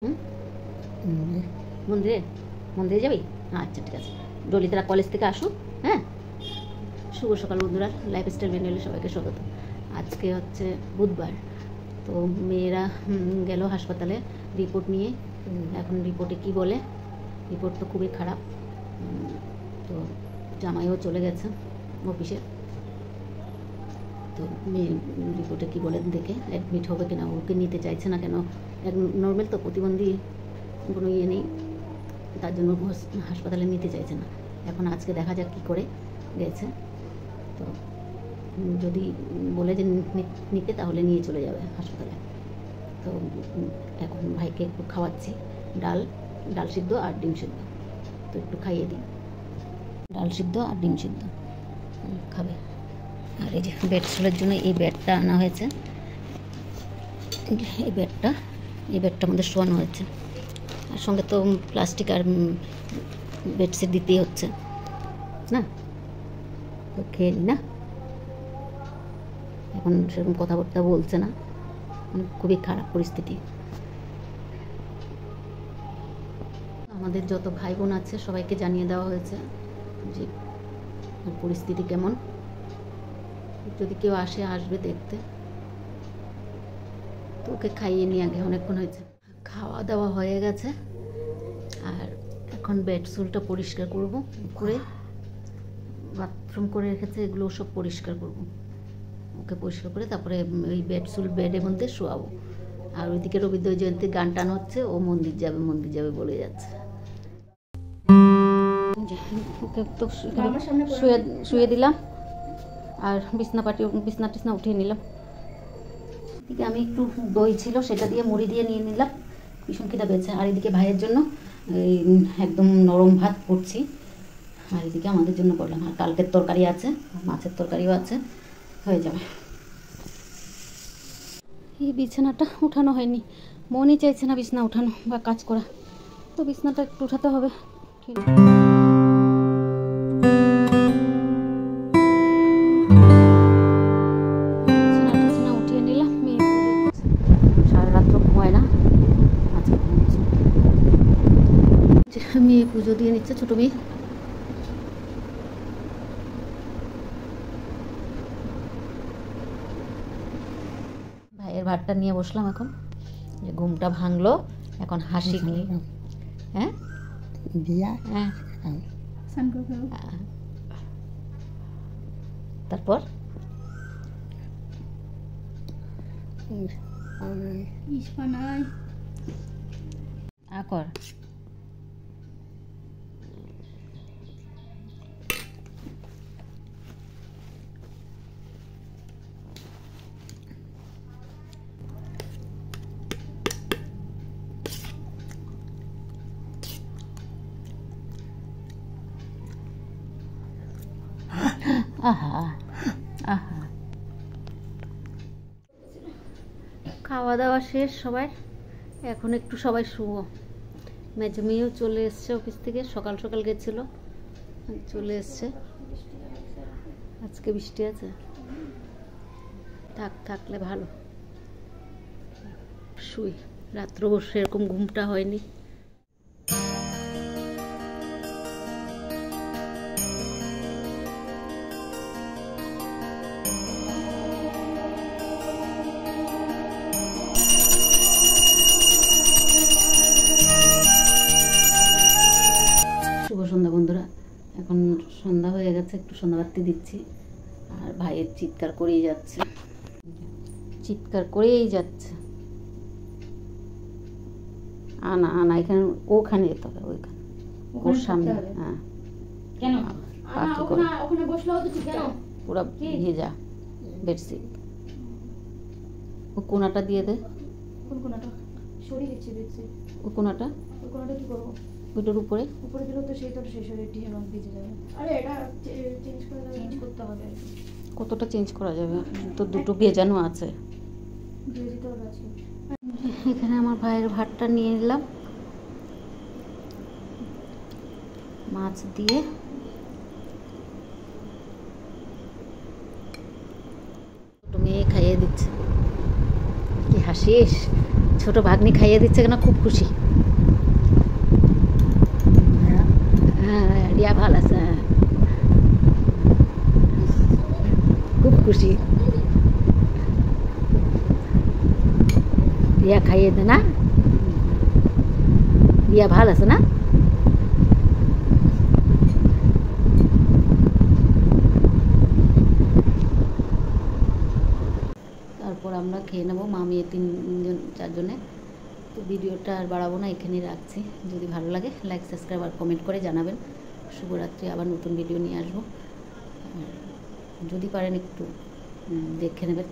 হুম, মন্দিরে মন্দিরে যাবি? আচ্ছা ঠিক আছে, ডলিতারা কলেজ থেকে আসুক। হ্যাঁ, শুভ সকাল বন্ধুরা, লাইফস্টাইল ম্যানুয়ালে সবাইকে স্বাগত। আজকে হচ্ছে বুধবার, তো মেয়েরা গেল হাসপাতালে রিপোর্ট নিয়ে। এখন রিপোর্টে কি বলে, রিপোর্ট তো খুবই খারাপ। তো জামাইও চলে গেছে অফিসে, তো মেয়ে রিপোর্টে কী বলে দেখে অ্যাডমিট হবে কিনা, ওকে নিতে চাইছে না কেন, এক নর্মাল তো প্রতিবন্ধী কোনো ইয়ে নেই, তার জন্য হাসপাতালে নিতে চাইছে না। এখন আজকে দেখা যাক কী করে গেছে, তো যদি বলে যে নিতে তাহলে নিয়ে চলে যাবে হাসপাতালে। তো এখন ভাইকে একটু খাওয়াচ্ছি ডাল সিদ্ধ আর ডিম সিদ্ধ, তো একটু খাইয়ে দিই। ডাল সিদ্ধ আর ডিম সিদ্ধ খাবে। আর এই যে বেডশিটের জন্য এই বেডটা আনা হয়েছে, এই বেডটা আমাদের শোয়ানো হয়েছে, আর সঙ্গে তো প্লাস্টিক আর বেডশিট দিতেই হচ্ছে না, তো খেয়ে নি না। এখন সেরকম কথাবার্তা বলছে না, খুবই খারাপ পরিস্থিতি। আমাদের যত ভাই বোন আছে সবাইকে জানিয়ে দেওয়া হয়েছে যে পরিস্থিতি কেমন, যদি কেউ আসবে দেখতে। তো ওকে খাইয়ে নিয়ে আগে অনেকক্ষণ হয়েছে, খাওয়া দাওয়া হয়ে গেছে। আর এখন বেডশুলটা পরিষ্কার করব, করে বাথরুম করে রেখেছে, এগুলো সব পরিষ্কার করব। ওকে পরিষ্কার করে তারপরে ওই বেডশুল বেডের মধ্যে শোয়াবো। আর ওইদিকে রবীন্দ্র জয়ন্তীর গান টান হচ্ছে, ও মন্দির যাবে বলে যাচ্ছে। ওকে তো শুয়ে দিলাম, আর বিছনা টিছনা উঠিয়ে নিলাম। এদিকে আমি একটু দই ছিল সেটা দিয়ে মুড়ি দিয়ে নিয়ে নিলাম, ভীষণ খিদা পেয়েছে। আর এদিকে ভাইয়ের জন্য এই একদম নরম ভাত করছি, আর এদিকে আমাদের জন্য করলাম। আর কালকের তরকারি আছে, মাছের তরকারিও আছে, হয়ে যাবে। এই বিছানাটা উঠানো হয়নি, মনই চাইছে না বিছানা উঠানো বা কাজ করা, তো বিছানাটা একটু উঠাতে হবে। ঠিক মেয়ে পুজো দিয়ে নিচ্ছে, ছোট মেয়ে। ভাইয়ের ভাতটা নিয়ে বসলাম, এখন যে ঘুমটা ভাঙলো, এখন হাসি। হ্যাঁ হ্যাঁ, তারপর আকর আহা আহা। খাওয়া দাওয়া শেষ সবার, এখন একটু সবাই শুবো। মেজো মেয়েও চলে এসছে অফিস থেকে, সকাল সকাল গেছিল, চলে এসছে। আজকে বৃষ্টি আছে, থাকলে ভালো, শুই। রাত্রে সেরকম ঘুমটা হয়নি। সন্ধ্যা বন্ধুরা, এখন সন্ধ্যা হয়ে গেছে, একটু সন্ধ্যাবাতি দিচ্ছি। আর ভাইয়ের চিৎকার করেই যাচ্ছে, আনা এখানে, ওখানে যেতে হবে, ওর সামনে। হ্যাঁ, কেন ওখানে বসলে হতো, কেন পুরো ভেজা বেডশিট। ও কোনাটা দিয়ে দে, কোন কোনাটা সরিয়ে দিচ্ছি বেডশিট, ও কোনাটা কি করব, ওইটার উপরে দিলেও তো সেই তো শেষ হয়ে রং ভিজে যাবে। আরে এটা চেঞ্জ করতে হবে। কতটা চেঞ্জ করা যাবে, তো দুটো ভেজানো আছে। এখানে আমার ভাইয়ের ভাতটা নিয়ে নিলাম, মাছ দিয়ে। মেয়ে খাইয়ে দিচ্ছে, কি হাসিস, ছোট ভাগ্নি খাইয়ে দিচ্ছে কেন, খুব খুশি। হ্যাঁ রিয়া ভালো আছে, খুব খুশি। রিয়া খাইয়ে দে না, রিয়া ভালো আছে না? তারপর আমরা খেয়ে নেবো, মা মেয়ে 3জন 4জনে। তো ভিডিওটা আর বাড়াবো না, এখানেই রাখছি। যদি ভালো লাগে লাইক সাবস্ক্রাইব আর কমেন্ট করে জানাবেন। শুভরাত্রি, আবার নতুন ভিডিও নিয়ে আসবো। যদি পারেন একটু দেখে নেবেন।